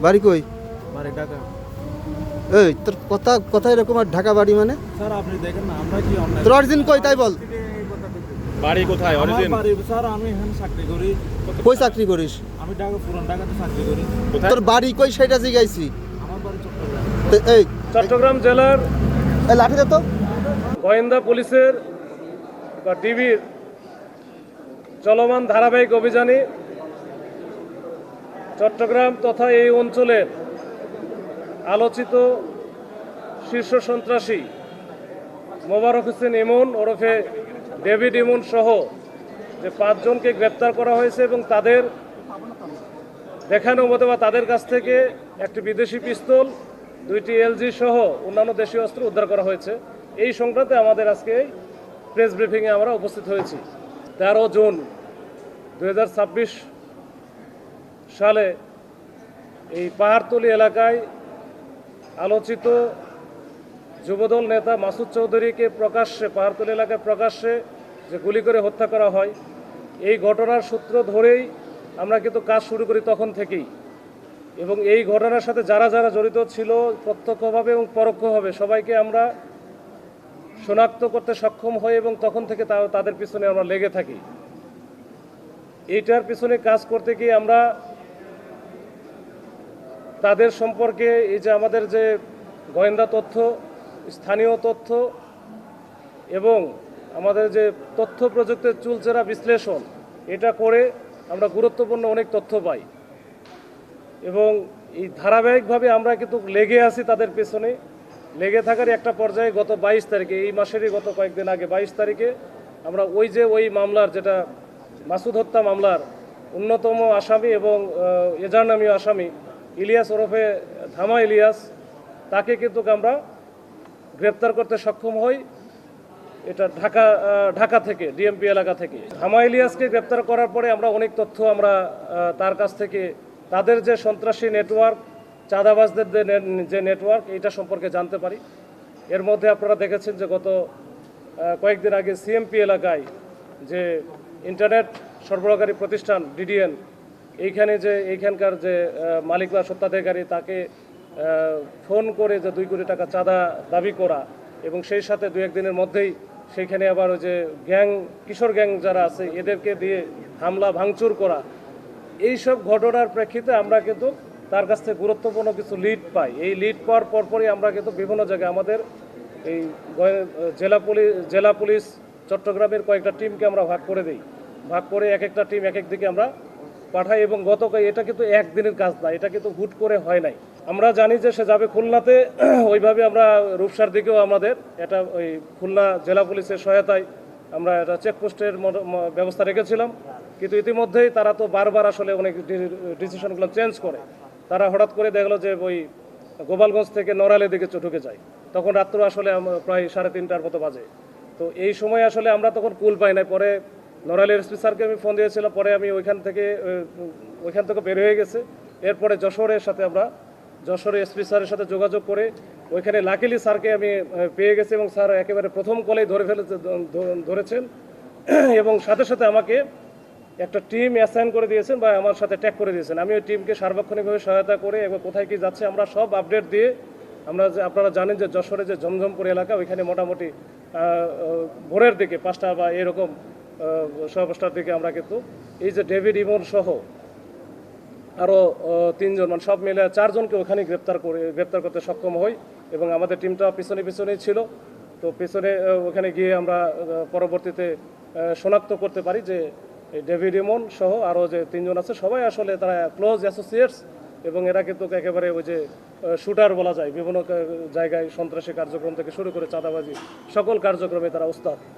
বাড়ি কই? বাড়ি ঢাকা। এই তোর কথা কথা এরকম, আর ঢাকা বাড়ি মানে? স্যার আপনি দেখেন না আমরা কি অন্যায়। তোর অরিজিন কই তাই বল। বাড়ি কোথায় আমার অরিজিন? বাড়ি স্যার আমি এখানে চাকরি করি। কই চাকরি করিস? আমি ঢাকা পুরান ঢাকাতে চাকরি করি। কোথায়? তোর বাড়ি কই সেটা জিগাইছি। আমার বাড়ি চট্টগ্রাম। এই চট্টগ্রাম জেলার এই লাঠি দে তো। গোয়েন্দা পুলিশের বা ডিবির চলমান ধারাবাহিক অভিযানে চট্টগ্রাম তথা এই অঞ্চলের আলোচিত শীর্ষ সন্ত্রাসী মোবারক হোসেন ইমন ওরফে ডেভিড ইমন সহ যে 5 জনকে গ্রেপ্তার করা হয়েছে এবং তাদের দেখানো মতো বা তাদের কাছ থেকে একটি বিদেশি পিস্তল, 2টি এলজি সহ অন্যান্য দেশীয় অস্ত্র উদ্ধার করা হয়েছে। এই সংক্রান্তে আমাদের আজকে এই প্রেস ব্রিফিংয়ে আমরা উপস্থিত হয়েছি। 13 জুন 2026 সালে এই পাহাড়তলী এলাকায় আলোচিত যুবদল নেতা মাসুদ চৌধুরীকে প্রকাশ্যে পাহাড়তলী এলাকায় প্রকাশ্যে যে গুলি করে হত্যা করা হয়, এই ঘটনার সূত্র ধরেই আমরা কিন্তু কাজ শুরু করি তখন থেকেই। এবং এই ঘটনার সাথে যারা যারা জড়িত ছিল প্রত্যক্ষভাবে এবং পরোক্ষভাবে সবাইকে আমরা শনাক্ত করতে সক্ষম হই এবং তখন থেকে তাদের পিছনে আমরা লেগে থাকি। এইটার পিছনে কাজ করতে গিয়ে আমরা তাদের সম্পর্কে এই যে আমাদের যে গোয়েন্দা তথ্য, স্থানীয় তথ্য এবং আমাদের যে তথ্য প্রযুক্তির চুলচেরা বিশ্লেষণ, এটা করে আমরা গুরুত্বপূর্ণ অনেক তথ্য পাই এবং এই ধারাবাহিকভাবে আমরা কিন্তু লেগে আছি তাদের পেছনে। লেগে থাকার একটা পর্যায়ে গত 22 তারিখে, এই মাসেরই গত কয়েকদিন আগে 22 তারিখে আমরা ওই মামলার, যেটা মাসুদ হত্যা মামলার অন্যতম আসামি এবং এজার নামীয় আসামি ইলিয়াস ওরফে ধামা ইলিয়াস, তাকে কিন্তু আমরা গ্রেপ্তার করতে সক্ষম হই। এটা ঢাকা থেকে, ডিএমপি এলাকা থেকে। ধামা ইলিয়াসকে গ্রেপ্তার করার পরে আমরা অনেক তথ্য আমরা তার কাছ থেকে, তাদের যে সন্ত্রাসী নেটওয়ার্ক, চাঁদাবাজদের যে নেটওয়ার্ক, এটা সম্পর্কে জানতে পারি। এর মধ্যে আপনারা দেখেছেন যে গত কয়েকদিন আগে সিএমপি এলাকায় যে ইন্টারনেট সরবরাহকারী প্রতিষ্ঠান ডিডিএন, এইখানকার যে মালিক বা সত্ত্বাধিকারী, তাকে ফোন করে যে 2 কোটি টাকা চাঁদা দাবি করা এবং সেই সাথে 2-1 দিনের মধ্যেই সেইখানে আবার ওই যে কিশোর গ্যাং যারা আছে এদেরকে দিয়ে হামলা ভাঙচুর করা, এইসব ঘটনার প্রেক্ষিতে আমরা কিন্তু তার কাছ থেকে গুরুত্বপূর্ণ কিছু লিড পাই। এই লিড পাওয়ার পরপরই আমরা কিন্তু বিভিন্ন জায়গায় আমাদের এই জেলা পুলিশ চট্টগ্রামের কয়েকটা টিমকে আমরা ভাগ করে দিই। ভাগ করে এক একটা টিম এক এক দিকে আমরা পাঠাই এবং এটা কিন্তু একদিনের কাজ না, এটা কিন্তু হুট করে হয় নাই। আমরা জানি যে সে যাবে খুলনাতে, ওইভাবে আমরা রূপসার দিকেও আমাদের এটা ওই খুলনা জেলা পুলিশের সহায়তায় আমরা এটা চেকপোস্টের ব্যবস্থা রেখেছিলাম। কিন্তু ইতিমধ্যেই তারা তো বারবার আসলে অনেক ডিসিশনগুলো চেঞ্জ করে। তারা হঠাৎ করে দেখলো যে ওই গোপালগঞ্জ থেকে নড়াইলের দিকে ঢুকে যায়, তখন রাত্র আসলে প্রায় 3:30টার মতো বাজে। তো এই সময় আসলে আমরা তখন কুল পাই নাই। পরে নড়াইলের এসপি স্যারকে আমি ফোন দিয়েছিলাম, পরে আমি ওইখান থেকে বের হয়ে গেছে। এরপরে যশোরে এসপি স্যারের সাথে যোগাযোগ করে ওইখানে লাকিলি স্যারকে আমি পেয়ে গেছি এবং স্যার একেবারে প্রথম কলেই ধরেছেন এবং সাথে সাথে আমাকে একটা টিম অ্যাসাইন করে দিয়েছেন বা আমার সাথে ট্যাগ করে দিয়েছেন। আমি ওই টিমকে সার্বক্ষণিকভাবে সহায়তা করে এবার কোথায় কি যাচ্ছে আমরা সব আপডেট দিয়ে, আপনারা জানেন যে যশোরে যে জমজমপুর এলাকা, ওইখানে মোটামুটি ভোরের দিকে 5টা বা এরকম 5:15টার দিকে আমরা কিন্তু এই যে ডেভিড ইমন সহ আরও 3 জন, মানে সব মিলে 4 জনকে ওখানে গ্রেপ্তার করতে সক্ষম হই এবং আমাদের টিমটা পিছনেই ছিল। তো ওখানে গিয়ে আমরা পরবর্তীতে শনাক্ত করতে পারি যে ডেভিড ইমন সহ আরও যে 3 জন আছে, সবাই আসলে তারা ক্লোজ অ্যাসোসিয়েটস এবং এরা কিন্তু একেবারে ওই যে শুটার বলা যায়, বিভিন্ন জায়গায় সন্ত্রাসী কার্যক্রম থেকে শুরু করে চাঁদাবাজি সকল কার্যক্রমে তারা ওস্তাদ।